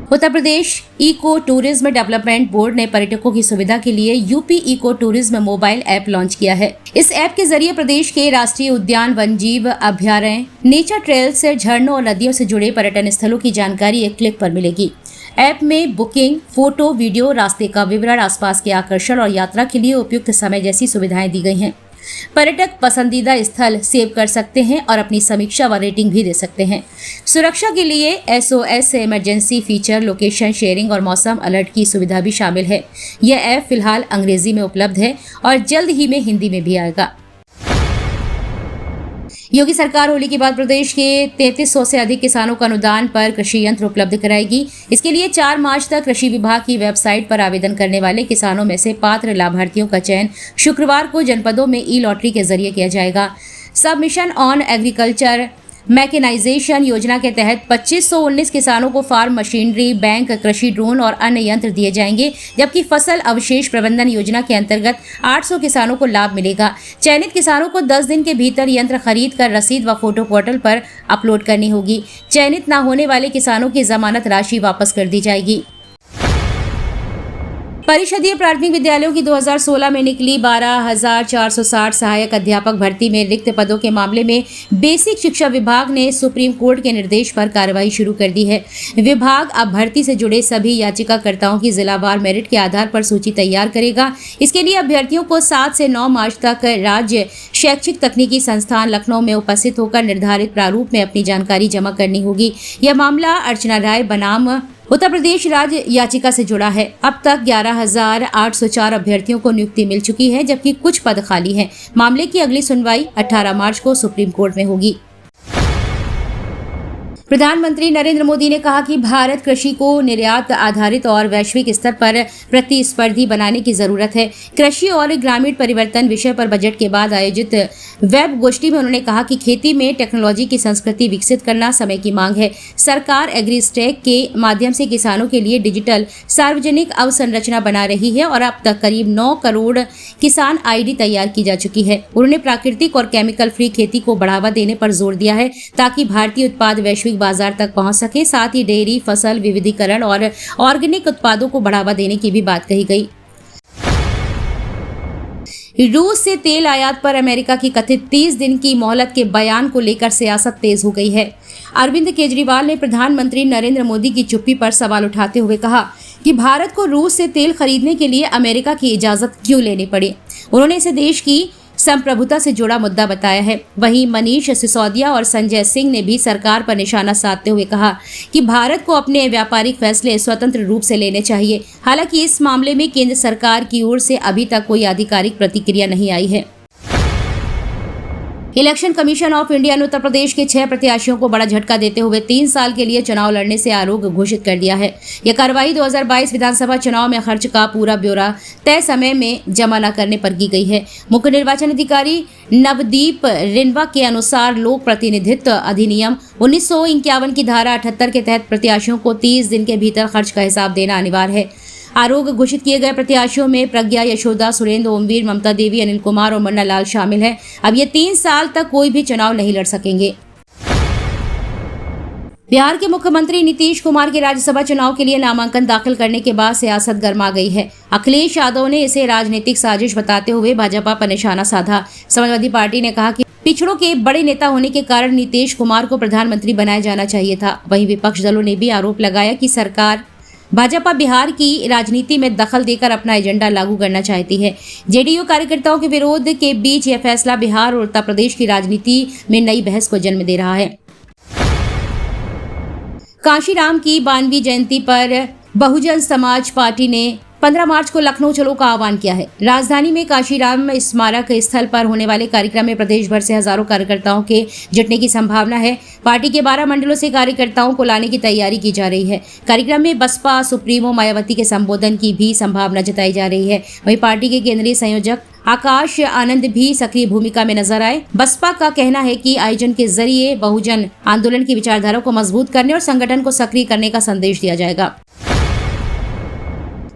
उत्तर Pradesh eco tourism development board ने पर्यटकों की सुविधा के लिए UP eco tourism mobile app launch किया है। इस ऐप के जरिए प्रदेश के राष्ट्रीय उद्यान, वन्यजीव अभयारण्य, नेचर ट्रेल्स, झरनों और नदियों से जुड़े पर्यटन स्थलों की जानकारी एक क्लिक पर मिलेगी। ऐप में बुकिंग, फोटो, वीडियो, रास्ते का विवरण, आसपास के आकर्षण और यात्रा के लिए उपयुक्त समय जैसी सुविधाएं दी गई हैं। पर्यटक पसंदीदा स्थल सेव कर सकते हैं और अपनी समीक्षा व रेटिंग भी दे सकते हैं। सुरक्षा के लिए SOS emergency feature, location sharing और मौसम अलर्ट की सुविधा भी शामिल है। यह ऐप फिलहाल अंग्रेजी में उपलब्ध है और जल्द ही में हिंदी में भी आएगा। योगी सरकार होली के बाद प्रदेश के 3300 से अधिक किसानों को अनुदान पर कृषि यंत्र उपलब्ध कराएगी। इसके लिए 4 मार्च तक कृषि विभाग की वेबसाइट पर आवेदन करने वाले किसानों में से पात्र लाभार्थियों का चयन शुक्रवार को जनपदों में ई-लॉटरी के जरिए किया जाएगा। सबमिशन ऑन एग्रीकल्चर मैकेनाइजेशन योजना के तहत 2519 किसानों को फार्म मशीनरी, बैंक, कृषि ड्रोन और अन्य यंत्र दिए जाएंगे, जबकि फसल अवशेष प्रबंधन योजना के अंतर्गत 800 किसानों को लाभ मिलेगा। चयनित किसानों को 10 दिन के भीतर यंत्र खरीद कर रसीद व फोटो पोर्टल पर अपलोड करनी होगी। चयनित न होने वाले किसानों की जमानत राशि वापस कर दी जाएगी। परिषदीय प्राथमिक विद्यालयों की 2016 में निकली 12,460 सहायक अध्यापक भर्ती में रिक्त पदों के मामले में बेसिक शिक्षा विभाग ने सुप्रीम कोर्ट के निर्देश पर कार्रवाई शुरू कर दी है। विभाग अब भर्ती से जुड़े सभी याचिकाकर्ताओं की जिलावार मेरिट के आधार पर सूची तैयार करेगा। इसके लिए अभ्यर्थियों को 7 से 9 मार्च तक राज्य शैक्षिक तकनीकी संस्थान लखनऊ में उपस्थित होकर निर्धारित प्रारूप में अपनी जानकारी जमा करनी होगी। यह मामला अर्चना राय बनाम उत्तर प्रदेश राज्य याचिका से जुड़ा है। अब तक 11,804 अभ्यर्थियों को नियुक्ति मिल चुकी है, जबकि कुछ पद खाली हैं। मामले की अगली सुनवाई 18 मार्च को सुप्रीम कोर्ट में होगी। प्रधानमंत्री नरेंद्र मोदी ने कहा कि भारत कृषि को निर्यात आधारित और वैश्विक स्तर पर प्रतिस्पर्धी बनाने की जरूरत है। कृषि और ग्रामीण परिवर्तन विषय पर बजट के बाद आयोजित वेब गोष्ठी में उन्होंने कहा कि खेती में टेक्नोलॉजी की संस्कृति विकसित करना समय की मांग है। सरकार एग्रीस्टेक के माध्यम से किसानों के लिए डिजिटल सार्वजनिक अवसंरचना बना रही है और अब तक करीब 9 करोड़ किसान ID तैयार की जा चुकी है। उन्होंने प्राकृतिक और केमिकल फ्री खेती को बढ़ावा देने पर जोर दिया है ताकि भारतीय उत्पाद वैश्विक बाजार तक पहुंच सके। साथ ही डेयरी, फसल विविधीकरण और ऑर्गेनिक उत्पादों को बढ़ावा देने की भी बात कही गई। रूस से तेल आयात पर अमेरिका की कथित 30 दिन की मोहलत के बयान को लेकर सियासत तेज हो गई है। अरविंद केजरीवाल ने प्रधानमंत्री नरेंद्र मोदी की चुप्पी पर सवाल उठाते हुए कहा कि भारत को रूस से तेल खरीदने के लिए अमेरिका की इजाजत क्यों लेनी पड़ी। उन्होंने इसे देश की संप्रभुता से जुड़ा मुद्दा बताया है। वहीं मनीष सिसोदिया और संजय सिंह ने भी सरकार पर निशाना साधते हुए कहा कि भारत को अपने व्यापारिक फैसले स्वतंत्र रूप से लेने चाहिए। हालांकि इस मामले में केंद्र सरकार की ओर से अभी तक कोई आधिकारिक प्रतिक्रिया नहीं आई है। इलेक्शन कमीशन ऑफ इंडिया ने उत्तर प्रदेश के 6 प्रत्याशियों को बड़ा झटका देते हुए 3 साल के लिए चुनाव लड़ने से आरोग्य घोषित कर दिया है। यह कार्रवाई 2022 विधानसभा चुनाव में खर्च का पूरा ब्यौरा तय समय में जमा न करने पर की गई है। मुख्य निर्वाचन अधिकारी नवदीप रिनवा के अनुसार लोक प्रतिनिधित्व अधिनियम 1951 की धारा 78 के तहत प्रत्याशियों को 30 दिन के भीतर खर्च का हिसाब देना अनिवार्य है। आरोग्य घोषित किए गए प्रत्याशियों में प्रज्ञा, यशोदा, सुरेंद्र, ओमवीर, ममता देवी, अनिल कुमार और मन्ना लाल शामिल हैं। अब ये 3 साल तक कोई भी चुनाव नहीं लड़ सकेंगे। बिहार के मुख्यमंत्री नीतीश कुमार के राज्यसभा चुनाव के लिए नामांकन दाखिल करने के बाद सियासत गर्मा गई है। अखिलेश यादव ने इसे राजनीतिक साजिश बताते हुए भाजपा पर निशाना साधा। समाजवादी पार्टी ने कहा कि पिछड़ों के बड़े नेता होने के कारण नीतीश कुमार को प्रधानमंत्री बनाया जाना चाहिए था। वहीं विपक्ष दलों ने भी आरोप लगाया कि सरकार भाजपा बिहार की राजनीति में दखल देकर अपना एजेंडा लागू करना चाहती है। जेडीयू कार्यकर्ताओं के विरोध के बीच यह फैसला बिहार और उत्तर प्रदेश की राजनीति में नई बहस को जन्म दे रहा है। कांशीराम की 92वीं जयंती पर बहुजन समाज पार्टी ने 15 मार्च को लखनऊ चलो का आह्वान किया है। राजधानी में कांशीराम स्मारक स्थल पर होने वाले कार्यक्रम में प्रदेश भर से हजारों कार्यकर्ताओं के जुटने की संभावना है। पार्टी के 12 मंडलों से कार्यकर्ताओं को लाने की तैयारी की जा रही है। कार्यक्रम में बसपा सुप्रीमो मायावती के संबोधन की भी संभावना जताई जा रही है। वहीं पार्टी के केंद्रीय संयोजक आकाश आनंद भी सक्रिय भूमिका में नजर आए। बसपा का कहना है कि आयोजन के जरिए बहुजन आंदोलन की विचारधारा को मजबूत करने और संगठन को सक्रिय करने का संदेश दिया जाएगा।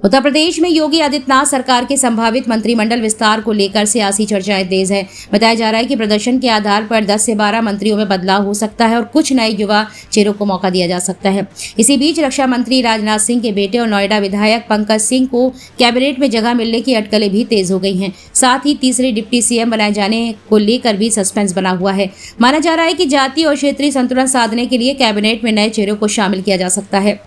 उत्तर प्रदेश में योगी आदित्यनाथ सरकार के संभावित मंत्रिमंडल विस्तार को लेकर सियासी चर्चाएं तेज है। बताया जा रहा है कि प्रदर्शन के आधार पर 10 से 12 मंत्रियों में बदलाव हो सकता है और कुछ नए युवा चेहरों को मौका दिया जा सकता है। इसी बीच रक्षा मंत्री राजनाथ सिंह के बेटे और नोएडा विधायक पंकज सिंह को कैबिनेट में जगह मिलने की अटकलें भी तेज हो गई हैं। साथ ही तीसरे डिप्टी सीएम बनाए जाने को लेकर भी सस्पेंस बना हुआ है। माना जा रहा है कि जातीय और क्षेत्रीय संतुलन साधने के लिए कैबिनेट में नए चेहरों को शामिल किया जा सकता है।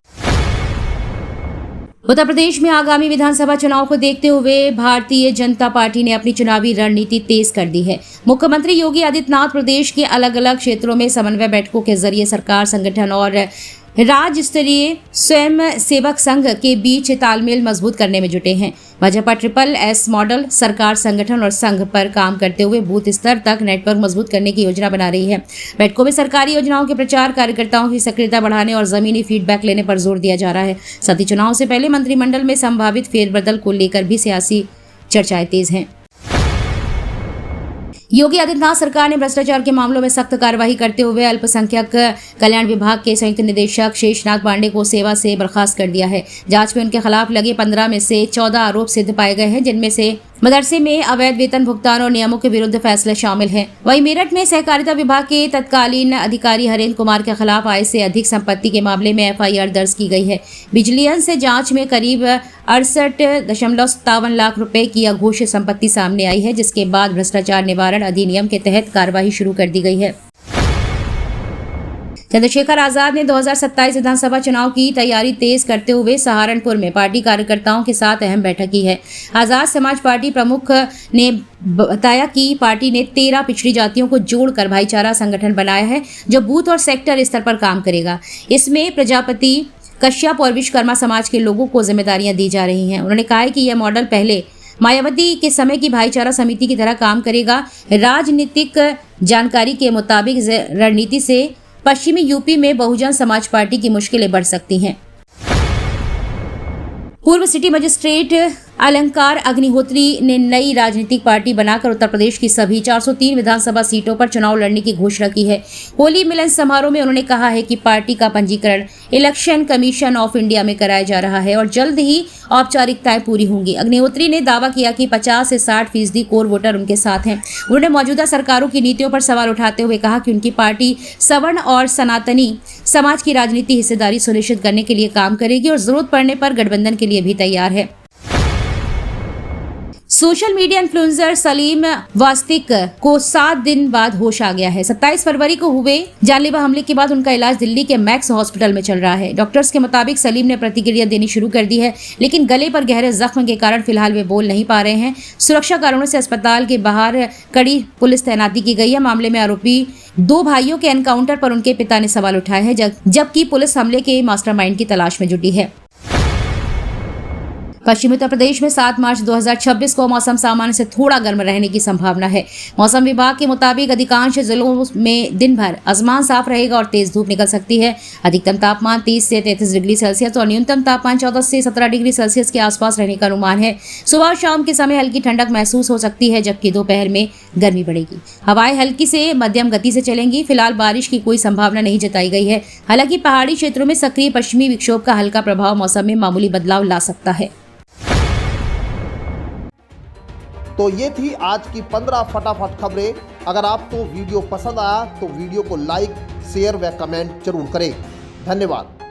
उत्तर प्रदेश में आगामी विधानसभा चुनाव को देखते हुए भारतीय जनता पार्टी ने अपनी चुनावी रणनीति तेज कर दी है। मुख्यमंत्री योगी आदित्यनाथ प्रदेश के अलग अलग क्षेत्रों में समन्वय बैठकों के जरिए सरकार, संगठन और राज्य स्तरीय स्वयं सेवक संघ के बीच तालमेल मजबूत करने में जुटे हैं। भाजपा SSS मॉडल सरकार, संगठन और संघ पर काम करते हुए बूथ स्तर तक नेटवर्क मजबूत करने की योजना बना रही है। बैठकों में सरकारी योजनाओं के प्रचार, कार्यकर्ताओं की सक्रियता बढ़ाने और जमीनी फीडबैक लेने पर जोर दिया जा रहा है। साथ ही चुनाव से पहले मंत्रिमंडल में संभावित फेरबदल को लेकर भी सियासी चर्चाएं तेज हैं। योगी आदित्यनाथ सरकार ने भ्रष्टाचार के मामलों में सख्त कार्रवाई करते हुए अल्पसंख्यक कल्याण विभाग के संयुक्त निदेशक शेषनाग पांडे को सेवा से बर्खास्त कर दिया है। जांच में उनके खिलाफ लगे 15 में से 14 आरोप सिद्ध पाए गए हैं, जिनमें से मदरसे में अवैध वेतन भुगतान और नियमों के विरुद्ध फैसले शामिल हैं। वहीं मेरठ में सहकारिता विभाग के तत्कालीन अधिकारी हरेंद्र कुमार के खिलाफ आय से अधिक संपत्ति के मामले में FIR दर्ज की गई है। विजिलेंस से जांच में करीब 68.57 लाख रुपए की अघोषित संपत्ति सामने आई है, जिसके बाद भ्रष्टाचार निवारण अधिनियम के तहत कार्रवाई शुरू कर दी गई है। चंद्रशेखर आजाद ने 2027 विधानसभा चुनाव की तैयारी तेज करते हुए सहारनपुर में पार्टी कार्यकर्ताओं के साथ अहम बैठक की है। आजाद समाज पार्टी प्रमुख ने बताया कि पार्टी ने 13 पिछड़ी जातियों को जोड़कर भाईचारा संगठन बनाया है, जो बूथ और सेक्टर स्तर पर काम करेगा। इसमें प्रजापति, कश्यप और विश्वकर्मा समाज के लोगों को जिम्मेदारियां दी जा रही हैं। उन्होंने कहा है कि यह मॉडल पहले मायावती के समय की भाईचारा समिति की तरह काम करेगा। राजनीतिक जानकारी के मुताबिक रणनीति से पश्चिमी यूपी में बहुजन समाज पार्टी की मुश्किलें बढ़ सकती हैं। पूर्व सिटी मजिस्ट्रेट अलंकार अग्निहोत्री ने नई राजनीतिक पार्टी बनाकर उत्तर प्रदेश की सभी 403 विधानसभा सीटों पर चुनाव लड़ने की घोषणा की है। होली मिलन समारोह में उन्होंने कहा है कि पार्टी का पंजीकरण इलेक्शन कमीशन ऑफ इंडिया में कराया जा रहा है और जल्द ही औपचारिकताएं पूरी होंगी। अग्निहोत्री ने दावा किया कि 50 से 60% कोर वोटर उनके साथ हैं। उन्होंने मौजूदा सरकारों की नीतियों पर सवाल उठाते हुए कहा कि उनकी पार्टी सवर्ण और सनातनी समाज की राजनीति हिस्सेदारी सुनिश्चित करने के लिए काम करेगी और जरूरत पड़ने पर गठबंधन के लिए भी तैयार है। सोशल मीडिया इन्फ्लुएंसर सलीम वास्तिक को 7 दिन बाद होश आ गया है। 27 फरवरी को हुए जानलेवा हमले के बाद उनका इलाज दिल्ली के मैक्स हॉस्पिटल में चल रहा है। डॉक्टर्स के मुताबिक सलीम ने प्रतिक्रिया देनी शुरू कर दी है, लेकिन गले पर गहरे जख्म के कारण फिलहाल वे बोल नहीं पा रहे हैं। सुरक्षा कारणों से अस्पताल के बाहर कड़ी पुलिस तैनाती की गई है। मामले में आरोपी 2 भाइयों के एनकाउंटर पर उनके पिता ने सवाल उठाए हैं, जबकि पुलिस हमले के मास्टरमाइंड की तलाश में जुटी है। पश्चिमी उत्तर प्रदेश में 7 मार्च 2026 को मौसम सामान्य से थोड़ा गर्म रहने की संभावना है। मौसम विभाग के मुताबिक अधिकांश जिलों में दिन भर आसमान साफ रहेगा और तेज धूप निकल सकती है। अधिकतम तापमान 30 से 33 डिग्री सेल्सियस और न्यूनतम तापमान 14 से 17 डिग्री सेल्सियस के आसपास रहने का अनुमान है। सुबह और शाम के समय हल्की ठंडक महसूस हो सकती है, जबकि दोपहर में गर्मी बढ़ेगी। हवाएं हल्की से मध्यम गति से चलेंगी। फिलहाल बारिश की कोई संभावना नहीं जताई गई है। हालांकि पहाड़ी क्षेत्रों में सक्रिय पश्चिमी विक्षोभ का हल्का प्रभाव मौसम में मामूली बदलाव ला सकता है। तो ये थी आज की 15 फटाफट खबरें। अगर आपको वीडियो पसंद आया तो वीडियो को लाइक, शेयर व कमेंट जरूर करें। धन्यवाद।